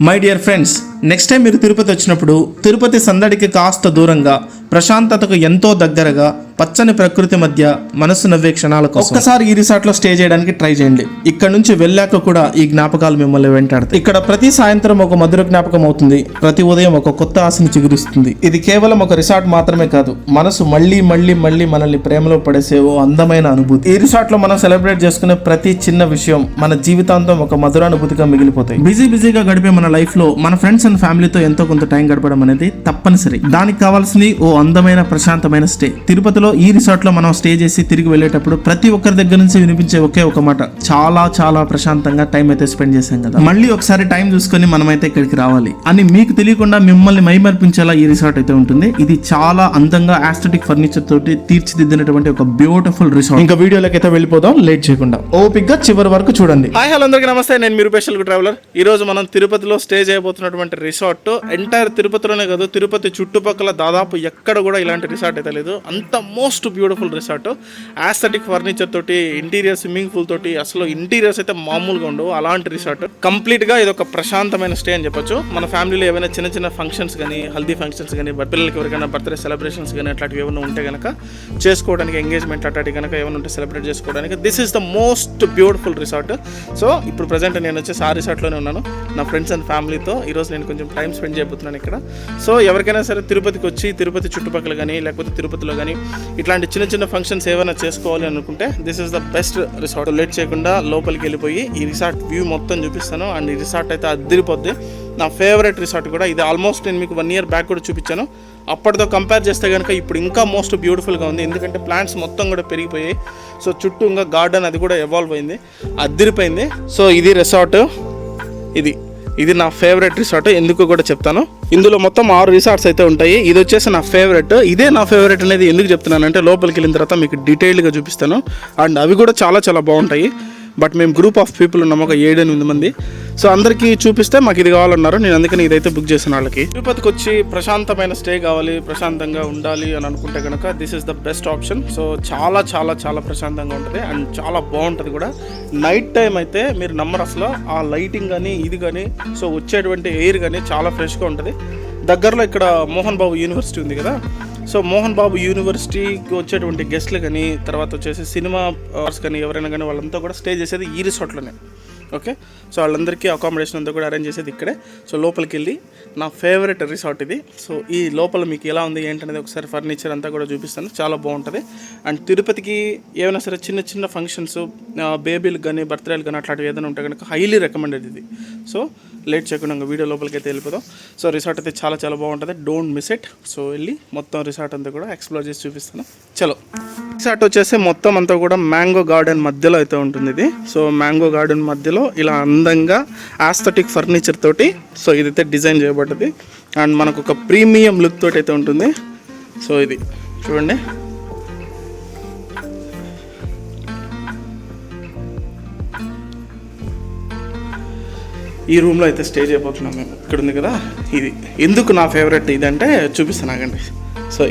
My dear friends, next time మీరు తిరుపతి వచ్చినప్పుడు తిరుపతి సందడికి కాస్త దూరంగా, ప్రశాంతతకు ఎంతో దగ్గరగా, పచ్చని ప్రకృతి మధ్య మనసు నవ్వే క్షణాల కోసం ఒక్కసారి ఈ రిసార్ట్లో స్టే చేయడానికి ట్రై చేయండి. ఇక్కడ నుంచి వెళ్ళాక కూడా ఈ జ్ఞాపకాలు మిమ్మల్ని వెంటాడతాయి. ఇక్కడ ప్రతి సాయంత్రం ఒక మధుర జ్ఞాపకం అవుతుంది, ప్రతి ఉదయం ఒక కొత్త ఆశని చిగురిస్తుంది. ఇది కేవలం ఒక రిసార్ట్ మాత్రమే కాదు, మనసు మళ్ళీ మళ్ళీ మళ్ళీ మనల్ని ప్రేమలో పడేసే ఓ అందమైన అనుభూతి. ఈ రిసార్ట్లో మనం సెలబ్రేట్ చేసుకునే ప్రతి చిన్న విషయం మన జీవితాంతం ఒక మధురానుభూతిగా మిగిలిపోతాయి. బిజీగా గడిపే మన లైఫ్ లో మన ఫ్రెండ్స్ అండ్ ఫ్యామిలీతో ఎంతో కొంత టైం గడపడం అనేది తప్పనిసరి. దానికి కావాల్సింది ఓ అందమైన ప్రశాంతమైన స్టే. తిరుపతిలో ఈ రిసార్ట్ లో మనం స్టే చేసి తిరిగి వెళ్ళేటప్పుడు ప్రతి ఒక్కరి దగ్గర నుంచి వినిపించే ఒకే ఒక మాట, చాలా చాలా ప్రశాంతంగా టైం అయితే స్పెండ్ చేశాం కదా, మళ్ళీ ఒకసారి టైం చూసుకొని మనమైతే ఇక్కడికి రావాలి అని మీకు తెలియకుండా మిమ్మల్ని మైమర్పించేలా ఈ రిసార్ట్ అయితే ఉంటుంది. ఇది చాలా అందంగా ఆస్థెటిక్ ఫర్నిచర్ తోటి తీర్చిదిద్దినటువంటి ఒక బ్యూటిఫుల్ రిసార్ట్. ఇంకా వీడియోలోకి అయితే వెళ్ళిపోదాం లేట్ చేయకుండా. ఓపిక్ గా చివరి వరకు చూడండి. హాయ్ హలో అందరికీ నమస్తే, నేను మీరు స్పెషల్ ట్రావెలర్. ఈ రోజు మనం తిరుపతిలో స్టే చేయబోతున్నటువంటి రిసార్ట్ ఎంటైర్ తిరుపతిలోనే కాదు, తిరుపతి చుట్టుపక్కల దాదాపు ఎక్కడ కూడా ఇలాంటి రిసార్ట్ అయితే లేదు. అంత most beautiful resort, aesthetic furniture తోటి, ఇంటీరియర్ స్విమ్మింగ్ పూల్ తోటి, అసలు ఇంటీరియర్స్ అయితే మామూలుగా ఉండవు. అలాంటి రిసార్ట్ కంప్లీట్ గా ఇది ఒక ప్రశాంతమైన స్టే అని చెప్పొచ్చు. మన ఫ్యామిలీలో ఏమైనా చిన్న చిన్న ఫంక్షన్స్ కానీ, హల్దీ ఫంక్షన్స్ కానీ, పిల్లలకి ఎవరికైనా బర్త్డే సెలబ్రేషన్స్ కానీ అట్లాంటివి ఏమైనా ఉంటే కనుక చేసుకోవడానికి, ఎంగేజ్మెంట్ అట్లాంటివి కనుక ఏమైనా ఉంటే సెలబ్రేట్ చేసుకోవడానికి this is the most beautiful resort. So ఇప్పుడు ప్రజెంట్ నేను వచ్చేసి ఆ రిసార్ట్లోనే ఉన్నాను నా ఫ్రెండ్స్ అండ్ ఫ్యామిలీతో. ఈరోజు నేను కొంచెం టైం స్పెండ్ చేయబోతున్నాను ఇక్కడ. సో ఎవరికైనా సరే తిరుపతికి వచ్చి తిరుపతి చుట్టుపక్కల కానీ లేకపోతే తిరుపతిలో కానీ ఇట్లాంటి చిన్న చిన్న ఫంక్షన్స్ ఏమైనా చేసుకోవాలి అనుకుంటే this is the best resort. Late చేయకుండా లోపలికి వెళ్ళిపోయి ఈ రిసార్ట్ వ్యూ మొత్తం చూపిస్తాను. అండ్ ఈ రిసార్ట్ అయితే అదిరిపోద్ది. నా ఫేవరెట్ రిసార్ట్ కూడా ఇది. ఆల్మోస్ట్ నేను మీకు 1 year బ్యాక్ కూడా చూపించాను. అప్పటితో కంపేర్ చేస్తే కనుక ఇప్పుడు ఇంకా మోస్ట్ బ్యూటిఫుల్గా ఉంది, ఎందుకంటే ప్లాంట్స్ మొత్తం కూడా పెరిగిపోయాయి. సో చుట్టూ ఇంకా గార్డెన్ అది కూడా ఎవాల్వ్ అయింది, అదిరిపోయింది. సో ఇది రిసార్ట్, ఇది నా ఫేవరెట్ రిసార్ట్. ఎందుకు కూడా చెప్తాను. ఇందులో మొత్తం 6 రిసార్ట్స్ అయితే ఉంటాయి. ఇది వచ్చేసి నా ఫేవరెట్. ఇదే నా ఫేవరెట్ అనేది ఎందుకు చెప్తున్నానంటే లోపలికి వెళ్ళిన తర్వాత మీకు డీటెయిల్డ్గా చూపిస్తాను. అండ్ అవి కూడా చాలా చాలా బాగుంటాయి. బట్ మేము గ్రూప్ ఆఫ్ పీపుల్ ఉన్నాము, ఒక 7-8 మంది. సో అందరికీ చూపిస్తే మాకు ఇది కావాలన్నారు. నేను అందుకని ఇదైతే బుక్ చేసిన వాళ్ళకి. తిరుపతికి వచ్చి ప్రశాంతమైన స్టే కావాలి, ప్రశాంతంగా ఉండాలి అని అనుకుంటే కనుక this is the best option. So చాలా చాలా చాలా ప్రశాంతంగా ఉంటుంది అండ్ చాలా బాగుంటుంది కూడా. నైట్ టైం అయితే మీరు నమ్మరు అసలు, ఆ లైటింగ్ కానీ ఇది కానీ, సో వచ్చేటువంటి ఎయిర్ కానీ చాలా ఫ్రెష్గా ఉంటుంది. దగ్గరలో ఇక్కడ మోహన్ బాబు యూనివర్సిటీ ఉంది కదా, సో మోహన్ బాబు యూనివర్సిటీకి వచ్చేటువంటి గెస్ట్లు కానీ, తర్వాత వచ్చేసి సినిమా కానీ ఎవరైనా కానీ వాళ్ళంతా కూడా స్టే చేసేది ఈ రిసార్ట్లోనే. ఓకే, సో వాళ్ళందరికీ అకామిడేషన్ అంతా కూడా అరేంజ్ చేసేది ఇక్కడే. సో లోపలికి వెళ్ళి నా ఫేవరెట్ రిసార్ట్ ఇది. సో ఈ లోపల మీకు ఎలా ఉంది ఏంటనేది ఒకసారి ఫర్నిచర్ అంతా కూడా చూపిస్తాను, చాలా బాగుంటుంది. అండ్ తిరుపతికి ఏమైనా సరే చిన్న చిన్న ఫంక్షన్స్, బేబీలకు కానీ బర్త్డేలు కానీ అట్లాంటివి ఏదైనా ఉంటే కనుక హైలీ రికమెండెడ్ ఇది. సో లేట్ చేయకుండా వీడియో లోపలికి అయితే వెళ్ళిపోదాం. సో రిసార్ట్ అయితే చాలా చాలా బాగుంటుంది, డోంట్ మిస్ ఇట్. సో వెళ్ళి మొత్తం రిసార్ట్ అంతా కూడా ఎక్స్ప్లోర్ చేసి చూపిస్తాను. చలో. రిసార్ట్ వచ్చేసి మొత్తం అంతా కూడా మ్యాంగో గార్డెన్ మధ్యలో అయితే ఉంటుంది ఇది. సో మ్యాంగో గార్డెన్ మధ్యలో ఇలా అందంగా ఆస్థెటిక్ ఫర్నిచర్ తోటి సో ఇదైతే డిజైన్ చేయబడ్డది. అండ్ మనకు ఒక ప్రీమియం లుక్ తోటి అయితే ఉంటుంది. సో ఇది చూడండి, ఈ రూమ్లో అయితే స్టే చేయబోతున్నాం మేము. ఇక్కడ ఉంది కదా, ఇది ఎందుకు నా ఫేవరెట్ ఇదంటే చూపిస్తాను ఆగండి. సో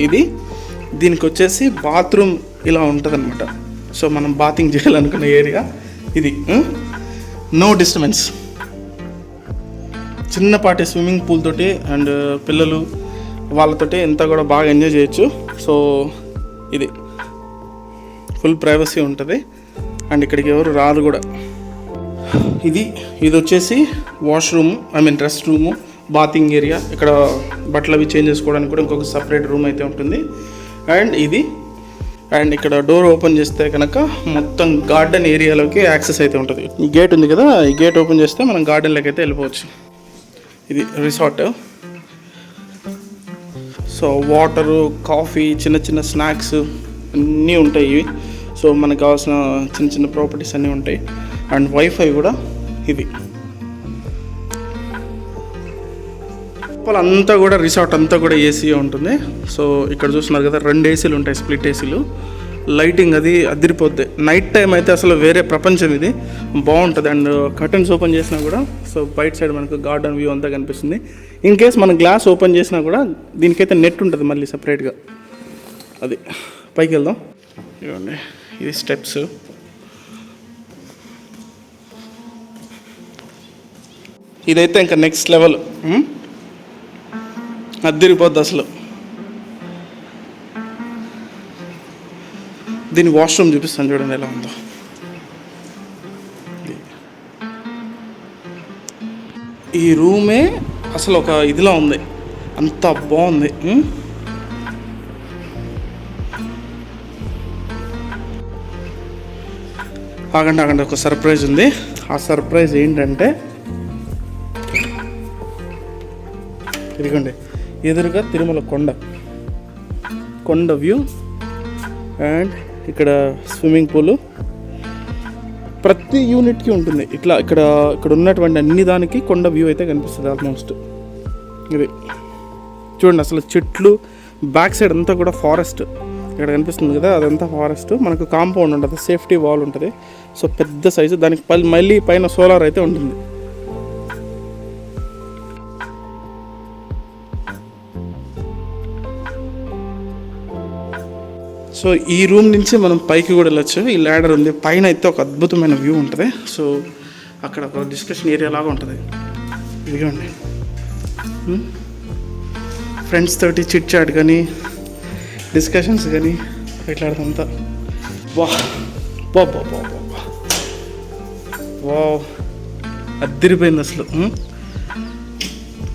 దీనికి వచ్చేసి బాత్రూమ్ ఇలా ఉంటుంది అనమాట. సో మనం బాతింగ్ చేయాలనుకున్న ఏరియా ఇది. నో డిస్టర్బెన్స్, చిన్నపాటి స్విమ్మింగ్ పూల్ తోటి అండ్ పిల్లలు వాళ్ళతోటి ఎంత కూడా బాగా ఎంజాయ్ చేయొచ్చు. సో ఇది ఫుల్ ప్రైవసీ ఉంటుంది అండ్ ఇక్కడికి ఎవరు రారు కూడా. ఇది వచ్చేసి washroom, rest room, bathing area. ఇక్కడ బట్టలు అవి చేంజ్ చేసుకోవడానికి కూడా ఇంకొక సపరేట్ రూమ్ అయితే ఉంటుంది. అండ్ ఇక్కడ డోర్ ఓపెన్ చేస్తే కనుక మొత్తం గార్డెన్ ఏరియాలోకి యాక్సెస్ అయితే ఉంటుంది. ఈ గేట్ ఉంది కదా, ఈ గేట్ ఓపెన్ చేస్తే మనం గార్డెన్లోకి అయితే వెళ్ళిపోవచ్చు. ఇది రిసార్ట్. సో వాటరు, కాఫీ, చిన్న చిన్న స్నాక్స్ అన్నీ ఉంటాయి. సో మనకు కావాల్సిన చిన్న చిన్న ప్రాపర్టీస్ అన్నీ ఉంటాయి. అండ్ వైఫై కూడా ఇది. అంతా కూడా రిసార్ట్ అంతా కూడా ఏసీ ఉంటుంది. సో ఇక్కడ చూస్తున్నారు కదా, 2 ఏసీలు ఉంటాయి, స్ప్లిట్ ఏసీలు. లైటింగ్ అది అదిరిపోద్ది. నైట్ టైం అయితే అసలు వేరే ప్రపంచం ఇది, బాగుంటుంది. అండ్ కర్టన్స్ ఓపెన్ చేసినా కూడా సో బయట సైడ్ మనకు గార్డెన్ వ్యూ అంతా కనిపిస్తుంది. ఇన్ కేస్ మనం గ్లాస్ ఓపెన్ చేసినా కూడా దీనికైతే నెట్ ఉంటుంది మళ్ళీ సపరేట్గా. అది పైకి వెళ్దాం. ఇవ్వండి, ఇది స్టెప్స్. ఇదైతే ఇంకా నెక్స్ట్ లెవెల్, అద్దరిపోద్ది అసలు. దీని వాష్రూమ్ చూపిస్తాను చూడండి ఎలా ఉందో. ఈ రూమే అసలు ఒక ఇదిలా ఉంది, అంత బాగుంది. ఆగండి ఒక సర్ప్రైజ్ ఉంది. ఆ సర్ప్రైజ్ ఏంటంటే ఇదిగోండి, ఎదురుగా తిరుమల కొండ వ్యూ అండ్ ఇక్కడ స్విమ్మింగ్ పూలు ప్రతి యూనిట్కి ఉంటుంది. ఇక్కడ ఉన్నటువంటి అన్ని దానికి కొండ వ్యూ అయితే కనిపిస్తుంది ఆల్మోస్ట్. ఇది చూడండి, అసలు చెట్లు, బ్యాక్ సైడ్ అంతా కూడా ఫారెస్ట్. ఇక్కడ కనిపిస్తుంది కదా, అదంతా ఫారెస్ట్. మనకు కాంపౌండ్ ఉంటుంది, సేఫ్టీ వాల్ ఉంటుంది. సో పెద్ద సైజు, దానికి మళ్ళీ పైన సోలార్ అయితే ఉంటుంది. సో ఈ రూమ్ నుంచి మనం పైకి కూడా వెళ్ళొచ్చు. ఈ ల్యాడర్ ఉంది, పైన అయితే ఒక అద్భుతమైన వ్యూ ఉంటుంది. సో అక్కడ ఒక డిస్కషన్ ఏరియా లాగా ఉంటుంది. ఇదిగోండి, ఫ్రెండ్స్ తోటి చిట్ చాట్ కానీ డిస్కషన్స్ కానీ ఇట్లాంటిదంతా. వా అద్దరిపోయింది అసలు.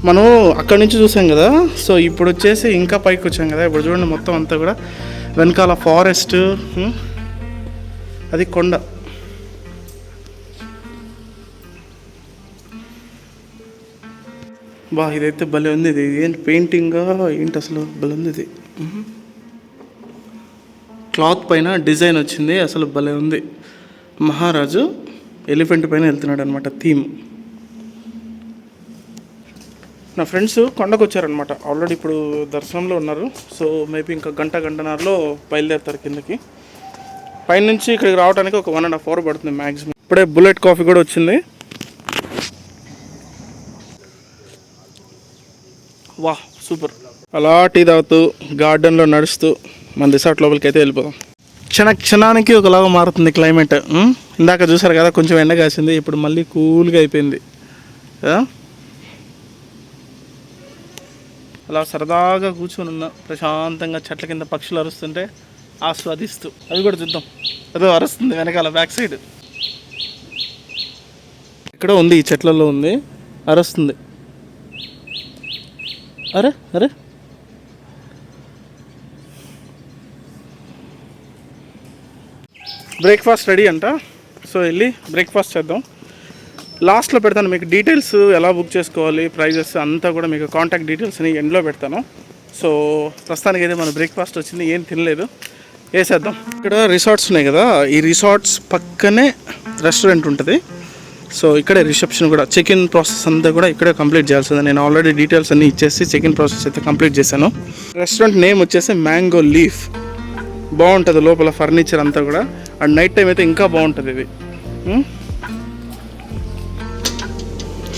మనం అక్కడి నుంచి చూసాం కదా, సో ఇప్పుడు వచ్చేసి ఇంకా పైకి వచ్చాం కదా. ఇప్పుడు చూడండి, మొత్తం అంతా కూడా వెనకాల ఫారెస్ట్, అది కొండ. ఇదైతే భలే ఉంది. ఇది ఏంటి పెయింటింగా ఏంటి అసలు, భలే ఉంది. ఇది క్లాత్ పైన డిజైన్ వచ్చింది, అసలు భలే ఉంది. మహారాజు ఎలిఫెంట్ పైన వెళ్తున్నాడు అనమాట, థీమ్. నా ఫ్రెండ్స్ కొండకు వచ్చారనమాట, ఆల్రెడీ ఇప్పుడు దర్శనంలో ఉన్నారు. సో మేబీ ఇంకా గంటన్నరలో బయలుదేరుతారు కిందకి. పైనుంచి ఇక్కడికి రావడానికి ఒక 1.5 hour పడుతుంది మ్యాక్సిమం. ఇప్పుడే బుల్లెట్ కాఫీ కూడా వచ్చింది. సూపర్. అలా టీ తాగుతూ గార్డెన్లో నడుస్తూ మన రిసార్ట్ లోపలికి అయితే వెళ్ళిపోదాం. క్షణానికి ఒకలాగా మారుతుంది క్లైమేట్. ఇందాక చూసారు కదా, కొంచెం ఎండ కాసింది, ఇప్పుడు మళ్ళీ కూల్గా అయిపోయింది. అలా సరదాగా కూర్చొని ఉన్నా ప్రశాంతంగా, చెట్ల కింద పక్షులు అరుస్తుంటే ఆస్వాదిస్తూ. అది కూడా చూద్దాం, అదో అరుస్తుంది వెనకాల బ్యాక్ సైడ్. ఇక్కడ ఉంది, ఈ చెట్లలో ఉంది, అరుస్తుంది. అరే బ్రేక్ఫాస్ట్ రెడీ అంట. సో వెళ్ళి బ్రేక్ఫాస్ట్ చేద్దాం. లాస్ట్లో పెడతాను మీకు డీటెయిల్స్, ఎలా బుక్ చేసుకోవాలి, ప్రైజెస్ అంతా కూడా మీకు కాంటాక్ట్ డీటెయిల్స్ని ఎండ్లో పెడతాను. సో ప్రస్తుతానికి అయితే మన బ్రేక్ఫాస్ట్ వచ్చింది, ఏం తినలేదు, వేసేద్దాం. ఇక్కడ రిసార్ట్స్ ఉన్నాయి కదా, ఈ రిసార్ట్స్ పక్కనే రెస్టారెంట్ ఉంటుంది. సో ఇక్కడే రిసెప్షన్ కూడా, చెక్ ఇన్ ప్రాసెస్ అంతా కూడా ఇక్కడే కంప్లీట్ చేయాల్సింది. నేను ఆల్రెడీ డీటెయిల్స్ అన్నీ ఇచ్చేసి చెక్ ఇన్ ప్రాసెస్ అయితే కంప్లీట్ చేశాను. రెస్టారెంట్ నేమ్ వచ్చేసి మ్యాంగో లీఫ్. బాగుంటుంది లోపల ఫర్నిచర్ అంతా కూడా, అండ్ నైట్ టైం అయితే ఇంకా బాగుంటుంది ఇది.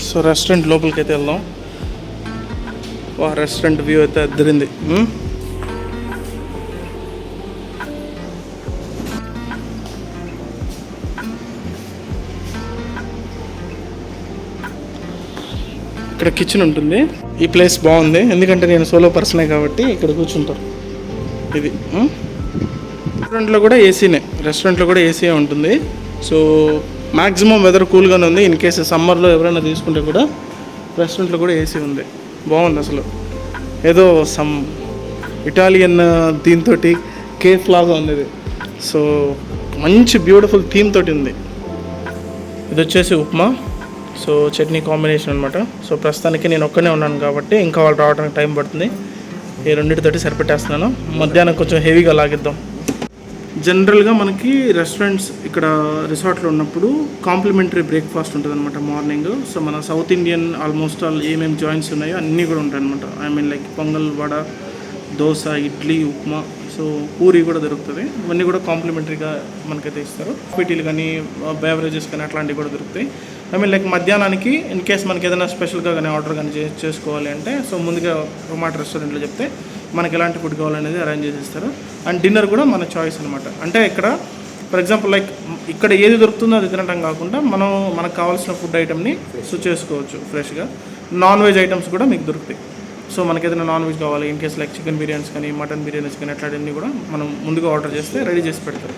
సో రెస్టారెంట్ లోపలికి అయితే వెళ్దాం. రెస్టారెంట్ వ్యూ అయితే అద్దరింది. ఇక్కడ కిచెన్ ఉంటుంది. ఈ ప్లేస్ బాగుంది, ఎందుకంటే నేను సోలో పర్సనే కాబట్టి ఇక్కడ కూర్చుంటారు. ఇది రెస్టారెంట్లో కూడా ఏసీనే, రెస్టారెంట్లో కూడా ఏసీ ఉంటుంది. సో మ్యాక్సిమం వెదర్ కూల్గానే ఉంది. ఇన్ కేసు సమ్మర్లో ఎవరైనా తీసుకుంటే కూడా రెస్టారెంట్లో కూడా ఏసీ ఉంది. బాగుంది అసలు, ఏదో సమ్ ఇటాలియన్ దీంతో కేఫ్ లాగా ఉంది ఇది. సో మంచి బ్యూటిఫుల్ థీమ్ తోటి ఉంది. ఇది వచ్చేసి ఉప్మా, సో చట్నీ కాంబినేషన్ అనమాట. సో ప్రస్తుతానికి నేను ఒక్కనే ఉన్నాను కాబట్టి ఇంకా వాళ్ళు రావడానికి టైం పడుతుంది. ఈ రెండింటితోటి సరిపెట్టేస్తున్నాను. మధ్యాహ్నం కొంచెం హెవీగా లాగిద్దాం. జనరల్గా మనకి రెస్టారెంట్స్ ఇక్కడ రిసార్ట్లో ఉన్నప్పుడు కాంప్లిమెంటరీ బ్రేక్ఫాస్ట్ ఉంటుంది అనమాట మార్నింగ్. సో మన సౌత్ ఇండియన్ ఆల్మోస్ట్ ఆల్ ఏమేమి జాయింట్స్ ఉన్నాయో అన్నీ కూడా ఉంటాయి అనమాట. I mean like pongal, vada, dosa, idli, upma, so puri కూడా దొరుకుతుంది. ఇవన్నీ కూడా కాంప్లిమెంటరీగా మనకైతే ఇస్తారు. టీలు కానీ బెవరేజెస్ కానీ అట్లాంటివి కూడా దొరుకుతాయి. ఐ మీన్ లైక్ మధ్యాహ్నానికి ఇన్ కేస్ మనకి ఏదైనా స్పెషల్గా కానీ ఆర్డర్ కానీ చేసుకోవాలి అంటే, సో ముందుగా రొమాటో రెస్టారెంట్లో చెప్తే మనకి ఎలాంటి ఫుడ్ కావాలనేది అరేంజ్ చేసేస్తారు. అండ్ డిన్నర్ కూడా మన చాయిస్ అనమాట. అంటే ఇక్కడ ఫర్ ఎగ్జాంపుల్ లైక్ ఇక్కడ ఏది దొరుకుతుందో అది తినటం కాకుండా మనం మనకు కావాల్సిన ఫుడ్ ఐటమ్ని చేసుకోవచ్చు ఫ్రెష్గా. నాన్ వెజ్ ఐటమ్స్ కూడా మీకు దొరుకుతాయి. సో మనకి ఏదైనా నాన్ వెజ్ కావాలి, in case like chicken biryanis కానీ మటన్ బిర్యానీస్ కానీ అట్లాంటివన్నీ కూడా మనం ముందుగా ఆర్డర్ చేస్తే రెడీ చేసి పెడతారు.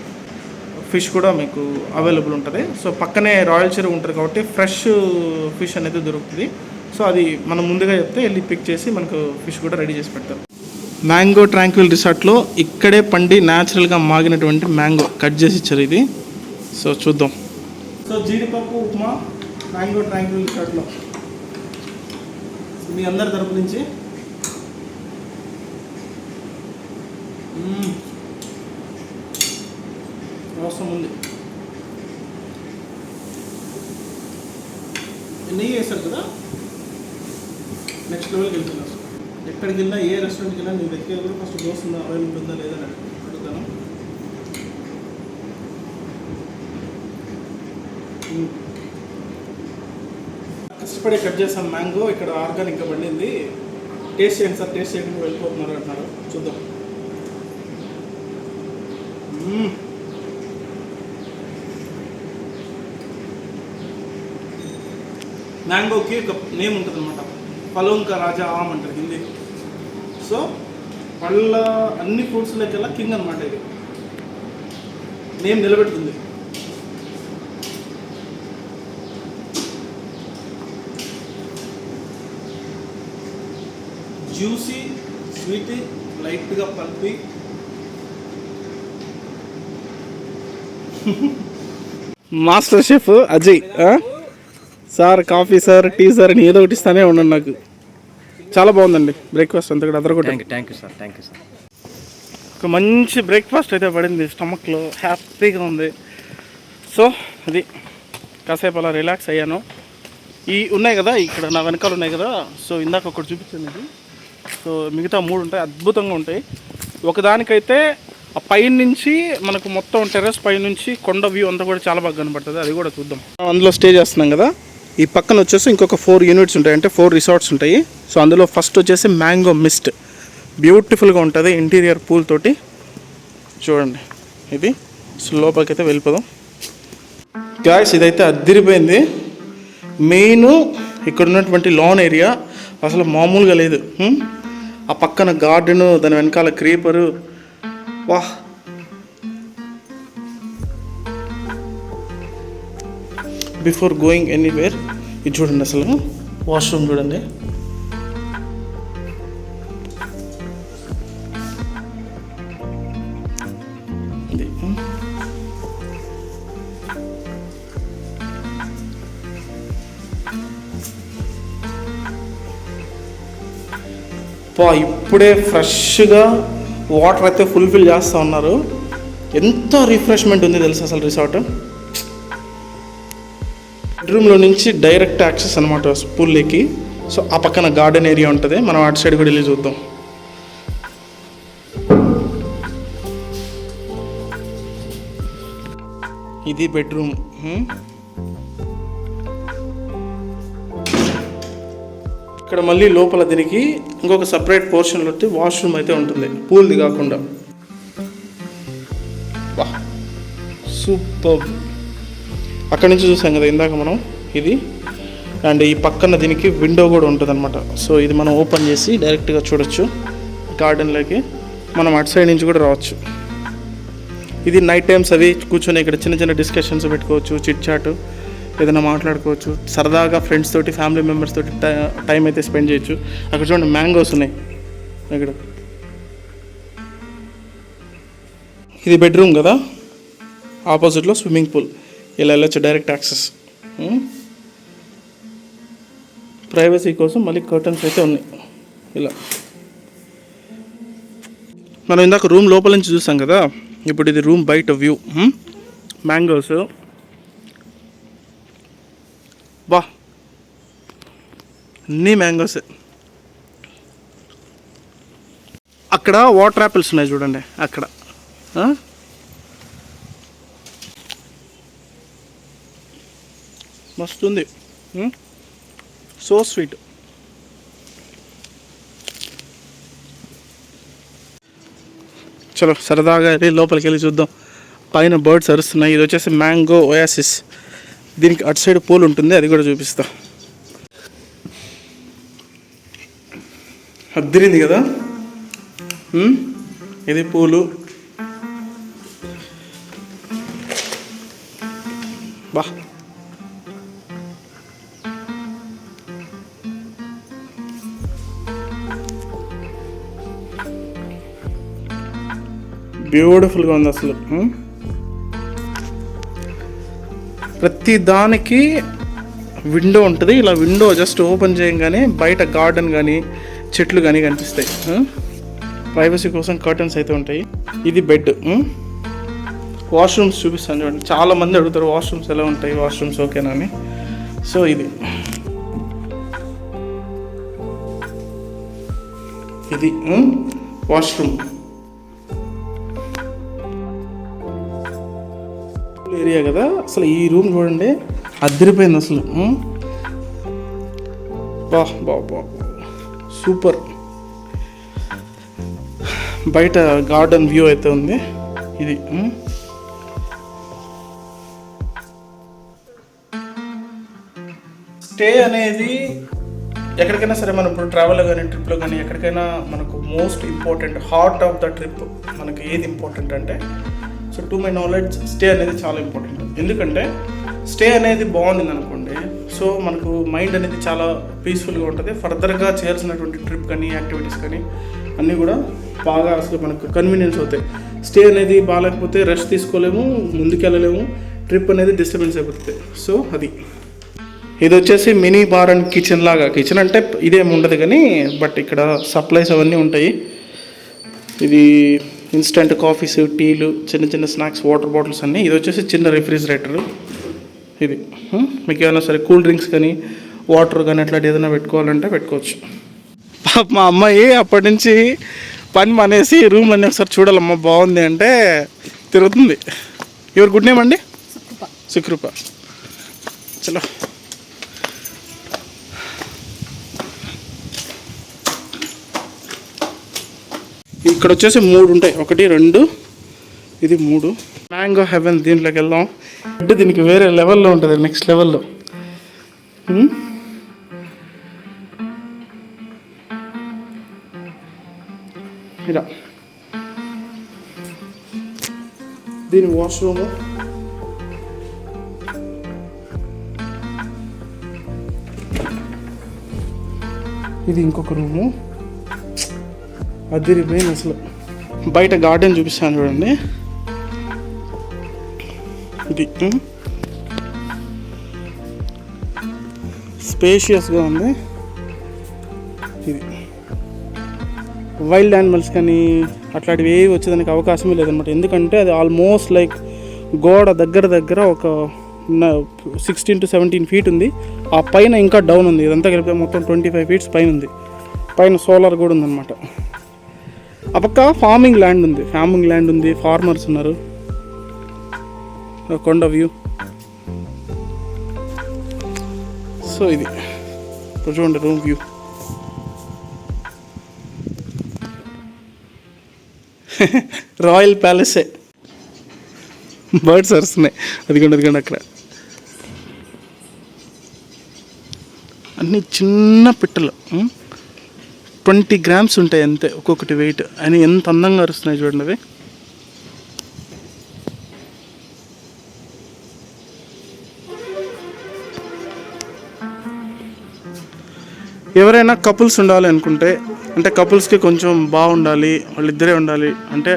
ఫిష్ కూడా మీకు అవైలబుల్ ఉంటుంది. సో పక్కనే రాయల్ చెరువు ఉంటుంది కాబట్టి ఫ్రెష్ ఫిష్ అనేది దొరుకుతుంది. సో అది మనం ముందుగా చెప్తే వెళ్ళి పిక్ చేసి మనకు ఫిష్ కూడా రెడీ చేసి పెడతారు. మ్యాంగో ట్రాంక్విల్ రిసార్ట్లో ఇక్కడే పండి న్యాచురల్గా మాగినటువంటి మ్యాంగో కట్ చేసి ఇచ్చారు ఇది. సో చూద్దాం. సో జీడిపప్పు ఉప్మా మ్యాంగో ట్రాంక్విల్ రిసార్ట్లో మీ అందరి తరపు నుంచి అవసరం ఉంది. నెయ్యి వేస్తారు కదా, నెక్స్ట్ లెవెల్కి వెళ్తున్నారు. ఎక్కడికి వెళ్ళినా ఏ రెస్టారెంట్కి వెళ్ళినా నేను వెతికేది కూడా ఫస్ట్ దోశ ఉందా అవైలబుల్ ఉందా లేదని అడుగుతాను. కష్టపడి కట్ చేసాం మ్యాంగో. ఇక్కడ ఆర్గానిక్గా పండింది. టేస్ట్ చేయండి సార్, టేస్ట్ చేయకుండా వెళ్ళిపోతున్నారు అంటున్నారు. చూద్దాం. మ్యాంగోకి ఒక నేమ్ ఉంటుంది అనమాట, ఫలోంకా రాజా ఆమ్ అంటారు హిందీ. సో పళ్ళ అన్ని ఫ్రూట్స్లోకెల్లా కింగ్ అనమాట. ఇది నేమ్ నిలబెడుతుంది. జ్యూసీ, స్వీట్, లైట్గా pulpy. Master chef Ajay sir, coffee sir, tea sir అని ఏదో ఒకటి ఇస్తానే ఉన్నాను. నాకు చాలా బాగుందండి బ్రేక్ఫాస్ట్ అంతా కూడా. అదరగొట్టు. Thank you sir, thank you sir. ఒక మంచి బ్రేక్ఫాస్ట్ అయితే పడింది, స్టమక్లో హ్యాపీగా ఉంది. సో అది కాసేపు అలా రిలాక్స్ అయ్యాను. ఈ ఉన్నాయి కదా ఇక్కడ నా వెనకాల ఉన్నాయి కదా, సో ఇందాక ఒకటి చూపించాను ఇది. సో మిగతా 3 ఉంటాయి, అద్భుతంగా ఉంటాయి. ఒకదానికైతే ఆ పైన నుంచి మనకు మొత్తం టెర్రస్ పై నుంచి కొండ వ్యూ అంతా కూడా చాలా బాగా కనబడుతుంది. అది కూడా చూద్దాం. అందులో స్టే చేస్తున్నాం కదా, ఈ పక్కన వచ్చేసి ఇంకొక 4 యూనిట్స్ ఉంటాయి, అంటే 4 రిసార్ట్స్ ఉంటాయి. సో అందులో ఫస్ట్ వచ్చేసి మ్యాంగో మిస్ట్, బ్యూటిఫుల్గా ఉంటుంది ఇంటీరియర్ పూల్ తోటి. చూడండి ఇది. సో లోపలికి అయితే వెళ్ళిపోదాం. గ్యాస్ ఇదైతే అద్దిరిపోయింది. మెయిన్ ఇక్కడ ఉన్నటువంటి లాన్ ఏరియా అసలు మామూలుగా లేదు. ఆ పక్కన గార్డెను, దాని వెనకాల క్రీపరు, వాహ్. బిఫోర్ గోయింగ్ ఎనీవేర్ ఇది చూడండి, అసలు వాష్రూమ్ చూడండి. ఇప్పుడే ఫ్రెష్గా వాటర్ అయితే ఫుల్ఫిల్ చేస్తూ ఉన్నారు. ఎంత రిఫ్రెష్మెంట్ ఉంది తెలుసు అసలు రిసార్ట్. బెడ్రూమ్లో నుంచి డైరెక్ట్ యాక్సెస్ అనమాట పూల్లోకి. సో ఆ పక్కన గార్డెన్ ఏరియా ఉంటుంది, మనం అటు సైడ్ కూడా వెళ్ళి చూద్దాం. ఇది బెడ్రూమ్. ఇక్కడ మళ్ళీ లోపల దీనికి ఇంకొక సపరేట్ పోర్షన్లో వాష్రూమ్ అయితే ఉంటుంది, పూల్ది కాకుండా. వా సూపర్. అక్కడి నుంచి చూసాం కదా ఇందాక మనం ఇది. అండ్ ఈ పక్కన దీనికి విండో కూడా ఉంటుంది అనమాట. సో ఇది మనం ఓపెన్ చేసి డైరెక్ట్గా చూడొచ్చు గార్డెన్లోకి. మనం అటు సైడ్ నుంచి కూడా రావచ్చు. ఇది నైట్ టైమ్స్ అవి కూర్చొని ఇక్కడ చిన్న చిన్న డిస్కషన్స్ పెట్టుకోవచ్చు, చిట్ చాట్ ఏదైనా మాట్లాడుకోవచ్చు, సరదాగా ఫ్రెండ్స్ తోటి, ఫ్యామిలీ మెంబర్స్ తోటి టైం అయితే స్పెండ్ చేయొచ్చు. అక్కడ చూడండి మ్యాంగోస్ ఉన్నాయి ఇక్కడ. ఇది బెడ్రూమ్ కదా, ఆపోజిట్లో స్విమ్మింగ్ పూల్. ఇలా వెళ్ళొచ్చు, డైరెక్ట్ యాక్సెస్. ప్రైవసీ కోసం మళ్ళీ కర్టన్స్ అయితే ఉన్నాయి ఇలా. మనం ఇందాక రూమ్ లోపల నుంచి చూసాం కదా, ఇప్పుడు ఇది రూమ్ బయట వ్యూ. మ్యాంగోస్, బా అన్నీ మ్యాంగోస్. అక్కడ వాటర్ యాపిల్స్ ఉన్నాయి చూడండి అక్కడ. మస్తు ఉంది, సో స్వీట్. చలో సరదాగా వెళ్ళి లోపలికి వెళ్ళి చూద్దాం. పైన బర్డ్స్ అరుస్తున్నాయి. ఇది వచ్చేసి మ్యాంగో ఒయాసిస్. దీనికి అటు సైడ్ పూల్ ఉంటుంది, అది కూడా చూపిస్తా. అద్దరింది కదా. ఇది పూలు. బా బ్యూటిఫుల్గా ఉంది అసలు. ప్రతి దానికి విండో ఉంటుంది. ఇలా విండో జస్ట్ ఓపెన్ చేయగానే బయట గార్డెన్ కానీ చెట్లు కానీ కనిపిస్తాయి. ప్రైవసీ కోసం కర్టన్స్ అయితే ఉంటాయి. ఇది బెడ్. వాష్రూమ్స్ చూపిస్తాను చూడండి. చాలా మంది అడుగుతారు వాష్రూమ్స్ ఎలా ఉంటాయి, వాష్రూమ్స్ ఓకేనా అని. సో ఇది వాష్రూమ్ ఏరియా కదా. అసలు ఈ రూమ్ చూడండి, అద్దరిపోయింది అసలు. బా బా బా సూపర్. బయట గార్డెన్ వ్యూ అయితే ఉంది. ఇది స్టే అనేది ఎక్కడికైనా సరే మనం ఇప్పుడు ట్రావెల్లో కానీ ట్రిప్లో కానీ ఎక్కడికైనా మనకు most important heart of the trip మనకి ఏది ఇంపార్టెంట్ అంటే, so to my knowledge stay అనేది చాలా ఇంపార్టెంట్. ఎందుకంటే స్టే అనేది బాగుంది అనుకోండి, సో మనకు మైండ్ అనేది చాలా పీస్ఫుల్గా ఉంటుంది. ఫర్దర్గా చేయాల్సినటువంటి ట్రిప్ కానీ యాక్టివిటీస్ కానీ అన్నీ కూడా బాగా అసలు మనకు కన్వీనియన్స్ అవుతాయి. స్టే అనేది బాగాలేకపోతే రెస్ట్ తీసుకోలేము, ముందుకెళ్ళలేము, ట్రిప్ అనేది డిస్టర్బెన్స్ అయిపోతుంది. సో అది ఇది వచ్చేసి మినీ బార్ అండ్ కిచెన్ లాగా. కిచెన్ అంటే ఇదేమి ఉండదు కానీ బట్ ఇక్కడ సప్లైస్ అవన్నీ ఉంటాయి. ఇది ఇన్స్టెంట్ కాఫీస్, టీలు, చిన్న చిన్న స్నాక్స్, వాటర్ బాటిల్స్ అన్నీ. ఇది వచ్చేసి చిన్న రిఫ్రిజిరేటరు. ఇది మీకు ఏమైనా సరే కూల్ డ్రింక్స్ కానీ వాటర్ కానీ అట్లాంటి ఏదైనా పెట్టుకోవాలంటే పెట్టుకోవచ్చు. మా అమ్మాయి అప్పటి నుంచి పని మానేసి రూమ్ అన్నీ ఒకసారి చూడాలమ్మా బాగుంది అంటే తిరుగుతుంది. ఎవరు గుడ్ నేమ్ అండి? సుకృప. చలో ఇక్కడ వచ్చేసి 3 ఉంటాయి. 1, 2, ఇది 3. Mango heaven. దీంట్లోకి వెళ్దాం. అంటే దీనికి వేరే లెవెల్లో ఉంటుంది, నెక్స్ట్ లెవెల్లో. ఇలా దీని వాష్రూము. ఇది ఇంకొక రూము. అదిరిపోయింది అసలు. బయట గార్డెన్ చూపిస్తాను చూడండి. ఇది స్పేషియస్గా ఉంది. ఇది వైల్డ్ యానిమల్స్ కానీ అట్లాంటివి ఏవి వచ్చేదానికి అవకాశమే లేదనమాట. ఎందుకంటే అది ఆల్మోస్ట్ లైక్ గోడ దగ్గర ఒక 16 to 17 feet ఉంది. ఆ పైన ఇంకా డౌన్ ఉంది. ఇదంతా కలిపితే మొత్తం 25 feet పైన ఉంది. పైన సోలార్ కూడా ఉందన్నమాట. ఆ పక్క ఫార్మింగ్ ల్యాండ్ ఉంది. ఫార్మర్స్ ఉన్నారు. కొండ వ్యూ. సో ఇది ఇప్పుడు చూడండి రూమ్ వ్యూ. రాయల్ ప్యాలెసే. బర్డ్స్ అరుస్తున్నాయి. అదిగోండి అక్కడ. అన్నీ చిన్న పిట్టలు. 20 grams ఉంటాయి అంతే ఒక్కొక్కటి వెయిట్. అని ఎంత అందంగా అరుస్తున్నాయి చూడండి అవి. ఎవరైనా కపుల్స్ ఉండాలి అనుకుంటే, అంటే కపుల్స్కి కొంచెం బాగుండాలి, వాళ్ళిద్దరే ఉండాలి అంటే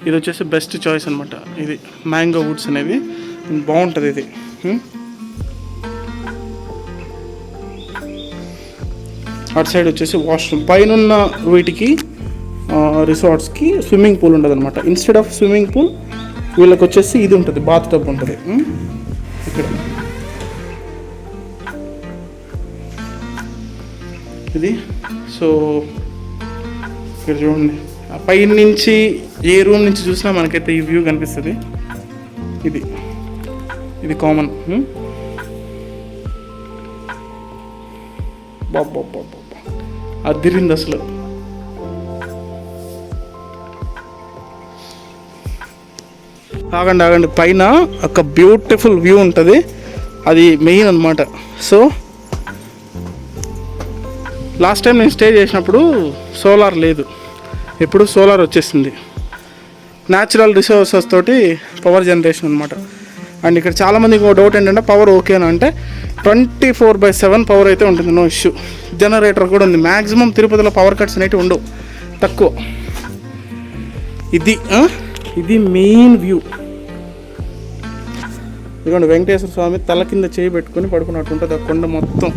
ఇది వచ్చేసి బెస్ట్ చాయిస్ అనమాట. ఇది మ్యాంగో వుడ్స్ అనేవి బాగుంటుంది. ఇది అటు సైడ్ వచ్చేసి వాష్రూమ్. పైన వీటికి రిసార్ట్స్కి స్విమ్మింగ్ పూల్ ఉంటుంది అనమాట. ఇన్స్టెడ్ ఆఫ్ స్విమ్మింగ్ పూల్ వీళ్ళకి వచ్చేసి ఇది ఉంటుంది, బాత్ టబ్ ఉంటుంది ఇక్కడ. ఇది సో ఇక్కడ చూడండి, పై నుంచి ఏ రూమ్ నుంచి చూసినా మనకైతే ఈ వ్యూ కనిపిస్తుంది. ఇది కామన్. బాబా అదిరింది అసలు. ఆగండి పైన ఒక బ్యూటిఫుల్ వ్యూ ఉంటుంది, అది మెయిన్ అనమాట. సో లాస్ట్ టైం నేను స్టే చేసినప్పుడు సోలార్ లేదు, ఇప్పుడు సోలార్ వచ్చేసింది. న్యాచురల్ రిసోర్సెస్ తోటి పవర్ జనరేషన్ అనమాట. అండ్ ఇక్కడ చాలామందికి ఒక డౌట్ ఏంటంటే పవర్ ఓకేనా అంటే 24/7 పవర్ అయితే ఉంటుంది, నో ఇష్యూ. జనరేటర్ కూడా ఉంది. మ్యాక్సిమం తిరుపతిలో పవర్ కట్స్ అనేవి ఉండవు, తక్కువ. ఇది మెయిన్ వ్యూ. ఇదిగోండి వెంకటేశ్వర స్వామి తల కింద చేయి పెట్టుకుని పడుకున్నట్టు ఉంటుంది ఆ కొండ మొత్తం.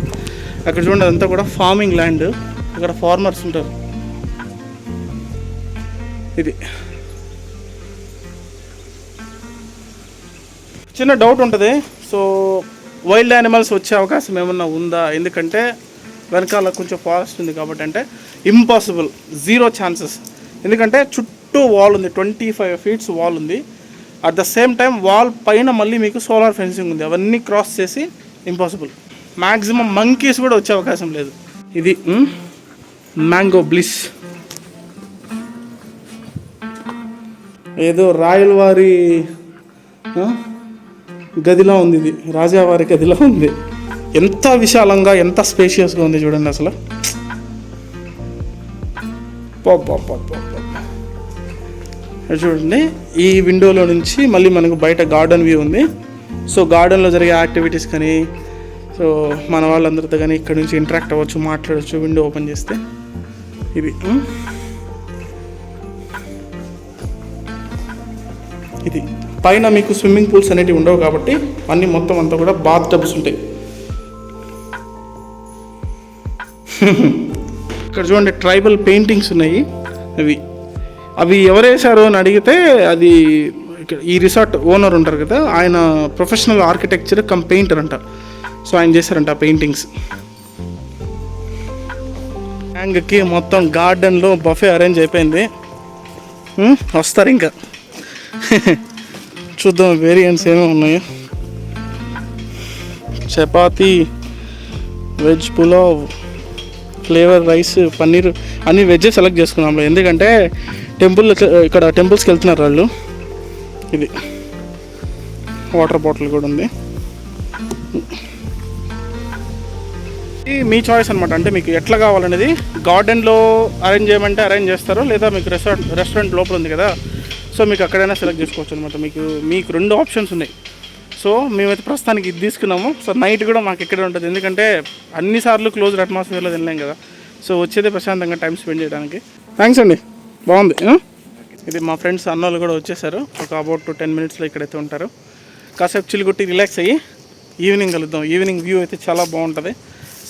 అక్కడ చూడండి అదంతా కూడా ఫార్మింగ్ ల్యాండ్, అక్కడ ఫార్మర్స్ ఉంటారు. ఇది చిన్న డౌట్ ఉంటుంది, సో వైల్డ్ యానిమల్స్ వచ్చే అవకాశం ఏమన్నా ఉందా? ఎందుకంటే వెనకాల కొంచెం ఫారెస్ట్ ఉంది కాబట్టి. అంటే ఇంపాసిబుల్, 0 ఛాన్సెస్. ఎందుకంటే చుట్టూ వాల్ ఉంది, 25 feet వాల్ ఉంది. At the same time wall పైన మళ్ళీ మీకు సోలార్ ఫెన్సింగ్ ఉంది. అవన్నీ క్రాస్ చేసి ఇంపాసిబుల్. మ్యాక్సిమం మంకీస్ కూడా వచ్చే అవకాశం లేదు. ఇది మ్యాంగో బ్లిస్, ఏదో రాయల్ వారి గదిలా ఉంది, ఇది రాజావారి గదిలా ఉంది. ఎంత విశాలంగా, ఎంత స్పేషియస్గా ఉంది చూడండి అసలు. చూడండి, ఈ విండోలో నుంచి మళ్ళీ మనకు బయట గార్డెన్ వ్యూ ఉంది. సో గార్డెన్లో జరిగే యాక్టివిటీస్ కానీ, సో మన వాళ్ళందరితో కానీ ఇక్కడ నుంచి ఇంటరాక్ట్ అవ్వచ్చు, మాట్లాడవచ్చు విండో ఓపెన్ చేస్తే. ఇది పైన మీకు స్విమ్మింగ్ పూల్స్ అనేవి ఉండవు కాబట్టి అన్నీ మొత్తం అంతా కూడా బాత్ టబ్స్ ఉంటాయి. ఇక్కడ చూడండి ట్రైబల్ పెయింటింగ్స్ ఉన్నాయి. అవి ఎవరు వేశారు అని అడిగితే అది ఈ రిసార్ట్ ఓనర్ ఉంటారు కదా, ఆయన ప్రొఫెషనల్ ఆర్కిటెక్చర్ కమ్ పెయింటర్ అంట. సో ఆయన చేశారంట ఆ పెయింటింగ్స్. హ్యాంగ్కి మొత్తం గార్డెన్లో బఫే అరేంజ్ అయిపోయింది. వస్తారు ఇంకా చూద్దాం వేరియంట్స్ ఏమేమి ఉన్నాయో. Chapati, veg pulao, flavour rice, paneer, అన్ని వెజ్ సెలెక్ట్ చేసుకున్నాం. ఎందుకంటే ఇక్కడ టెంపుల్స్కి వెళ్తున్నారు వాళ్ళు. ఇది వాటర్ బాటిల్ కూడా ఉంది. మీ చాయిస్ అనమాట. అంటే మీకు ఎట్లా కావాలనేది గార్డెన్లో అరేంజ్ చేయమంటే అరేంజ్ చేస్తారు, లేదా మీకు రెస్టారెంట్ లోపల ఉంది కదా, సో మీకు అక్కడైనా సెలెక్ట్ చేసుకోవచ్చు అనమాట. మీకు 2 ఆప్షన్స్ ఉన్నాయి. సో మేమైతే ప్రస్తుతానికి ఇది తీసుకున్నాము. సో నైట్ కూడా మాకు ఇక్కడే ఉంటుంది, ఎందుకంటే అన్నిసార్లు క్లోజ్డ్ అట్మాస్ఫియర్లో తినలేం కదా. సో వచ్చేదే ప్రశాంతంగా టైం స్పెండ్ చేయడానికి. థ్యాంక్స్ అండి, బాగుంది. ఇది మా ఫ్రెండ్స్ అన్నోళ్ళు కూడా వచ్చేసారు. ఒక అబౌట్ 10 minutesలో ఇక్కడైతే ఉంటారు. కాసేపు చిల్లుగుట్టి రిలాక్స్ అయ్యి ఈవినింగ్ కలుద్దాం. ఈవినింగ్ వ్యూ అయితే చాలా బాగుంటుంది.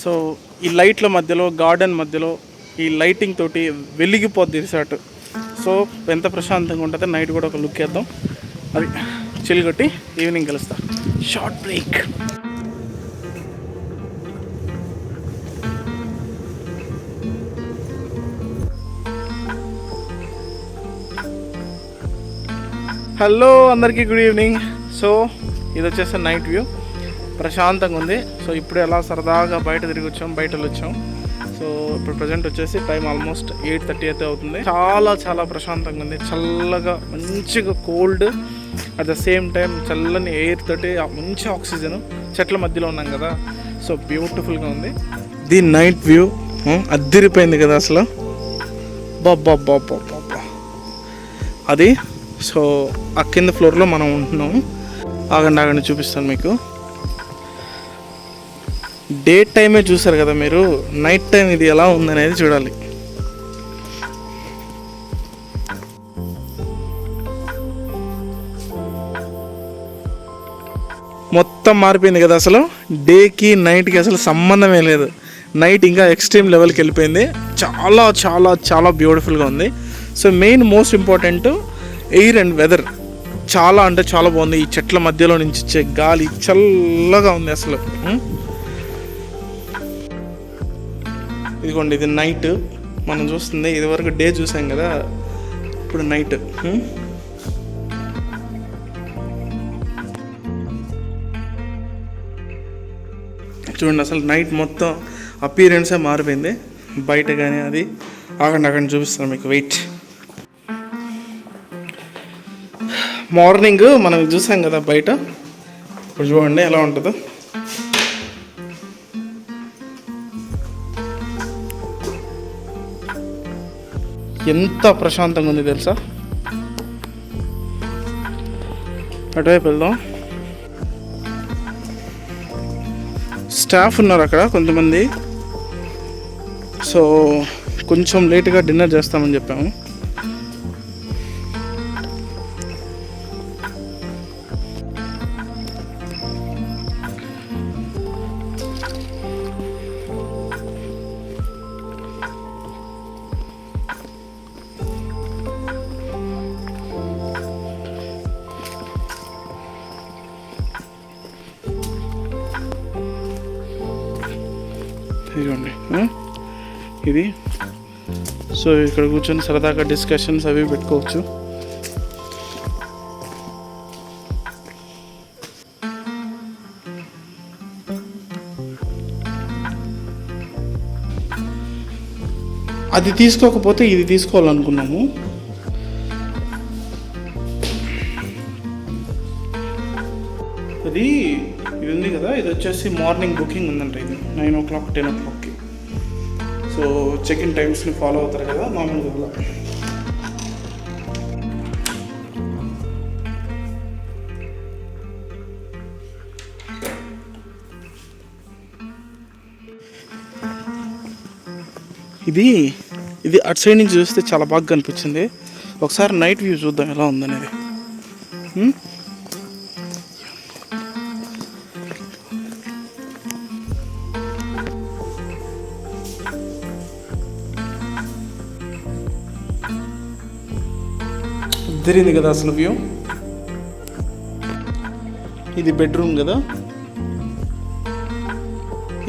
సో ఈ లైట్ల మధ్యలో, గార్డెన్ మధ్యలో ఈ లైటింగ్ తోటి వెలిగిపోద్ది రిసార్ట్. సో ఎంత ప్రశాంతంగా ఉంటుంది. నైట్ కూడా ఒక లుక్ వేద్దాం. అది చిల్లుగొట్టి ఈవినింగ్ కలుస్తా. Short break. హలో అందరికీ, గుడ్ ఈవినింగ్. సో ఇది వచ్చేసి నైట్ వ్యూ, ప్రశాంతంగా ఉంది. సో ఇప్పుడు ఎలా సరదాగా బయట తిరిగి వచ్చాం, బయటలో వచ్చాం. సో ఇప్పుడు ప్రజెంట్ వచ్చేసి టైం ఆల్మోస్ట్ 8:30 అయితే అవుతుంది. చాలా చాలా ప్రశాంతంగా ఉంది, చల్లగా, మంచిగా cold, at the same time చల్లని ఎయిర్ తోటి మంచి ఆక్సిజన్. చెట్ల మధ్యలో ఉన్నాం కదా, సో బ్యూటిఫుల్గా ఉంది. ది నైట్ వ్యూ అద్దిరిపోయింది కదా అసలు. బాబా అది. సో ఆ కింద ఫ్లోర్లో మనం ఉంటున్నాము. ఆగండి చూపిస్తాను మీకు. డే టైమే చూసారు కదా మీరు, నైట్ టైం ఇది ఎలా ఉందనేది చూడాలి. మొత్తం మారిపోయింది కదా అసలు. డేకి నైట్కి అసలు సంబంధమే లేదు. నైట్ ఇంకా ఎక్స్ట్రీమ్ లెవెల్కి వెళ్ళిపోయింది. చాలా చాలా చాలా బ్యూటిఫుల్గా ఉంది. So main most important air and weather చాలా అంటే చాలా బాగుంది. ఈ చెట్ల మధ్యలో నుంచి వచ్చే గాలి చల్లగా ఉంది అసలు. ఇదిగోండి, ఇది నైట్ మనం చూస్తుంది. ఇది వరకు డే చూసాం కదా, ఇప్పుడు నైట్. చూడండి అసలు నైట్ మొత్తం అపీరెన్సే మారిపోయింది బయట కానీ. అది ఆగండి చూపిస్తాను మీకు. వెయిట్. మార్నింగ్ మనం చూసాం కదా బయట, ఇప్పుడు చూడండి ఎలా ఉంటుందో. ఎంత ప్రశాంతంగా ఉంది తెలుసా. అటువైపు వెళ్దాం. స్టాఫ్ ఉన్నారు అక్కడ కొంతమంది. సో కొంచెం లేట్గా డిన్నర్ చేస్తామని చెప్పాము. ఇదిగోండి ఇది. సో ఇక్కడ కూర్చొని సరదాగా డిస్కషన్స్ అవి పెట్టుకోవచ్చు. అది తీసుకోకపోతే ఇది తీసుకోవాలనుకున్నాము. ఇది ఉంది కదా, ఇది వచ్చేసి మార్నింగ్ బుకింగ్ ఉందంట. ఇది 9 o'clock 10 o'clockకి. సో చెక్ ఇన్ టైమ్స్ని ఫాలో అవుతారు కదా మామూలుగా. ఇది అటు సైడ్ నుంచి చూస్తే చాలా బాగా కనిపించింది. ఒకసారి నైట్ వ్యూ చూద్దాం ఎలా ఉందనేది. జరిగింది కదా అసలు వ్యూ. ఇది బెడ్రూమ్ కదా,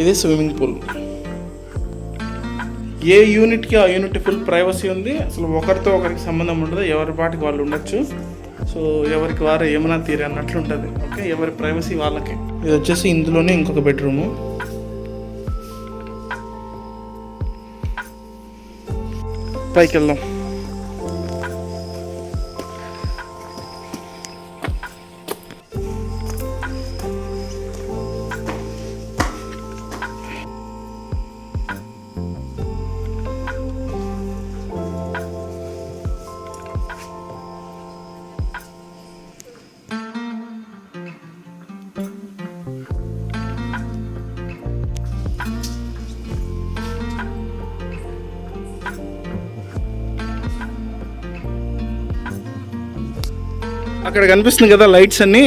ఇది స్విమ్మింగ్ పూల్. ఏ యూనిట్కి ఆ యూనిట్ ఫుల్ ప్రైవసీ ఉంది. అసలు ఒకరితో ఒకరికి సంబంధం ఉండదు, ఎవరి పాటికి వాళ్ళు ఉండొచ్చు. సో ఎవరికి వారు ఏమైనా తీరే అన్నట్లు ఉంటుంది. ఓకే, ఎవరి ప్రైవసీ వాళ్ళకి. ఇది వచ్చేసి ఇందులోనే ఇంకొక బెడ్రూము. పైకి వెళ్దాం. అక్కడ కనిపిస్తుంది కదా లైట్స్ అన్నీ,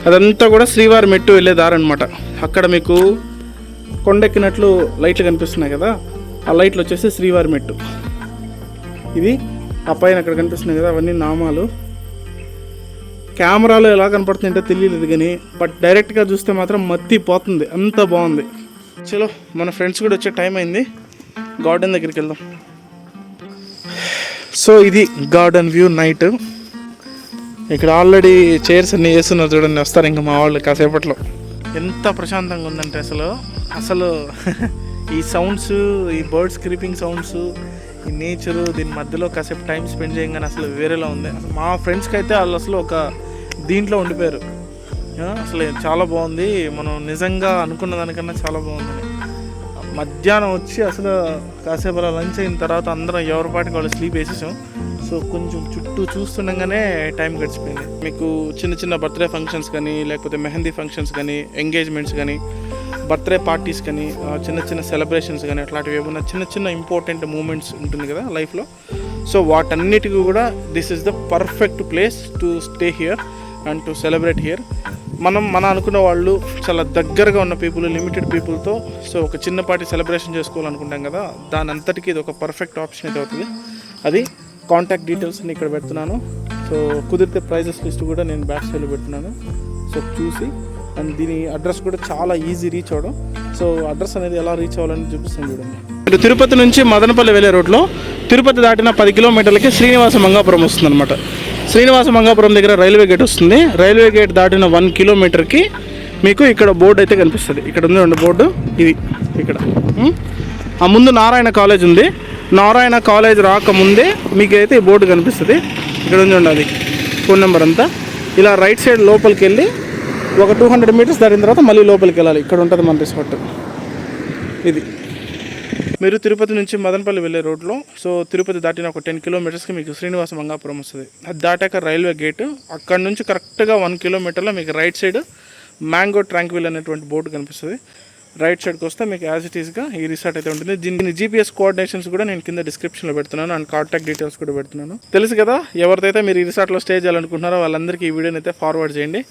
అదంతా కూడా శ్రీవారి మెట్టు వెళ్ళే దారి అనమాట. అక్కడ మీకు కొండెక్కినట్లు లైట్లు కనిపిస్తున్నాయి కదా, ఆ లైట్లు వచ్చేసి శ్రీవారి మెట్టు. ఇది ఆ పైన అక్కడ కనిపిస్తున్నాయి కదా, అవన్నీ నామాలు. కెమెరాలో ఎలా కనపడుతుందంటే తెలియలేదు కానీ, బట్ డైరెక్ట్గా చూస్తే మాత్రం మత్తి పోతుంది, అంత బాగుంది. చలో మన ఫ్రెండ్స్ కూడా వచ్చే టైం అయింది, గార్డెన్ దగ్గరికి వెళ్దాం. సో ఇది గార్డెన్ వ్యూ నైట్. ఇక్కడ ఆల్రెడీ చైర్స్ అన్నీ వేస్తున్నారు చూడండి, వస్తారు ఇంకా మా వాళ్ళు కాసేపట్లో. ఎంత ప్రశాంతంగా ఉందంటే అసలు ఈ సౌండ్స్, ఈ బర్డ్స్ క్రీపింగ్ సౌండ్స్, ఈ నేచరు, దీని మధ్యలో కాసేపు టైం స్పెండ్ చేయగానే అసలు వేరేలా ఉంది. అసలు మా ఫ్రెండ్స్కి అయితే వాళ్ళు అసలు ఒక దీంట్లో ఉండిపోయారు. అసలు చాలా బాగుంది, మనం నిజంగా అనుకున్న దానికన్నా చాలా బాగుంది. మధ్యాహ్నం వచ్చి అసలు కాసేపు అలా లంచ్ అయిన తర్వాత అందరం ఎవరి పాటికి వాళ్ళు స్లీప్ వేసేసాం. సో కొంచెం చుట్టూ చూస్తుండగానే టైం గడిచిపోయింది. మీకు చిన్న చిన్న బర్త్డే ఫంక్షన్స్ కానీ, లేకపోతే మెహందీ ఫంక్షన్స్ కానీ, ఎంగేజ్మెంట్స్ కానీ, బర్త్డే పార్టీస్ కానీ, చిన్న చిన్న సెలబ్రేషన్స్ కానీ, అట్లాంటివి ఏమన్నా చిన్న చిన్న ఇంపార్టెంట్ మూమెంట్స్ ఉంటుంది కదా లైఫ్లో. సో వాటన్నిటికీ కూడా this is the perfect place to stay here and to celebrate here. మన అనుకున్న వాళ్ళు చాలా దగ్గరగా ఉన్న పీపుల్, లిమిటెడ్ పీపుల్తో సో ఒక చిన్నపాటి సెలబ్రేషన్ చేసుకోవాలనుకుంటాం కదా, దాని అంతటికీ ఇది ఒక పర్ఫెక్ట్ ఆప్షన్ అయితే అవుతుంది. అది కాంటాక్ట్ డీటెయిల్స్ని ఇక్కడ పెడుతున్నాను. సో కుదిరితే ప్రైజెస్ లిస్ట్ కూడా నేను బ్యాక్ సైడ్లో పెడుతున్నాను. సో చూసి, అండ్ దీని అడ్రస్ కూడా చాలా ఈజీ రీచ్ అవ్వడం. సో అడ్రస్ అనేది ఎలా రీచ్ అవ్వాలని చూపిస్తాను చూడండి. ఇటు తిరుపతి నుంచి మదనపల్లి వెళ్ళే రోడ్లో తిరుపతి దాటిన 10 కిలోమీటర్లకి శ్రీనివాస మంగాపురం వస్తుందన్నమాట. శ్రీనివాస మంగాపురం దగ్గర రైల్వే గేట్ వస్తుంది. రైల్వే గేట్ దాటిన 1 కిలోమీటర్కి మీకు ఇక్కడ బోర్డు అయితే కనిపిస్తుంది. ఇక్కడ ఉంది 2 బోర్డు, ఇది ఇక్కడ. ఆ ముందు నారాయణ కాలేజ్ ఉంది. నారాయణ కాలేజ్ రాకముందే మీకైతే ఈ బోర్డు కనిపిస్తుంది. ఇక్కడ ఉంది ఉండాలి ఫోన్ నెంబర్ అంతా. ఇలా రైట్ సైడ్ లోపలికి వెళ్ళి ఒక 200 మీటర్స్ దాటిన తర్వాత మళ్ళీ లోపలికి వెళ్ళాలి. ఇక్కడ ఉంటుంది మన రిసార్ట్. ఇది మీరు తిరుపతి నుంచి మదనపల్లి వెళ్ళే రోడ్లో, సో తిరుపతి దాటిన ఒక 10 కిలోమీటర్స్కి మీకు శ్రీనివాస మంగాపురం వస్తుంది. అది దాటాక రైల్వే గేటు, అక్కడ నుంచి కరెక్ట్గా 1 కిలోమీటర్లో మీకు రైట్ సైడ్ మ్యాంగో ట్రాంక్విల్ అనేటువంటి బోర్డు కనిపిస్తుంది. రైట్ సైడ్కి వస్తే మీకు యాజ్ ఇట్ ఈస్గా ఈ రిసార్ట్ అయితే ఉంటుంది. దీని జీపీఎస్ కోఆర్డినేషన్స్ కూడా నేను కింద డిస్క్రిప్షన్లో పెడుతున్నాను అండ్ కాంటాక్ట్ డీటెయిల్స్ కూడా పెడుతున్నాను. తెలుసు కదా, ఎవరిదైతే మీరు ఈ రిసార్ట్లో స్టే చేయాలనుకుంటున్నారో వాళ్ళందరికీ ఈ వీడియోని అయితే ఫార్వర్డ్ చేయండి.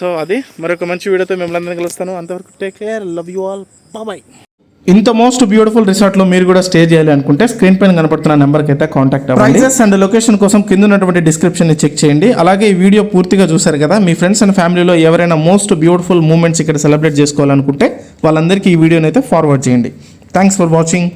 సో అది మరొక మంచి వీడియోతో మిమ్మల్ని అందరినీ కలుస్తాను. అంతవరకు take care, love you all, bye. ఇంత మోస్ట్ బ్యూటిఫుల్ రిసార్ట్లో మీరు కూడా స్టే చేయాలి అనుకుంటే స్క్రీన్ పైన కనపడుతున్న నెంబర్కి అయితే కాంటాక్ట్ అవ్వండి. ప్రైజెస్ అండ్ లొకేషన్ కోసం కింద ఉన్నటువంటి డిస్క్రిప్షన్ చెక్ చేయండి. అలాగే ఈ వీడియో పూర్తిగా చూసారు కదా, మీ ఫ్రెండ్స్ అండ్ ఫ్యామిలీలో ఎవరైనా మోస్ట్ బ్యూటిఫుల్ మూమెంట్స్ ఇక్కడ సెలబ్రేట్ చేసుకోవాలనుకుంటే వాళ్ళందరికీ ఈ వీడియోని అయితే ఫార్వర్డ్ చేయండి. Thanks for watching.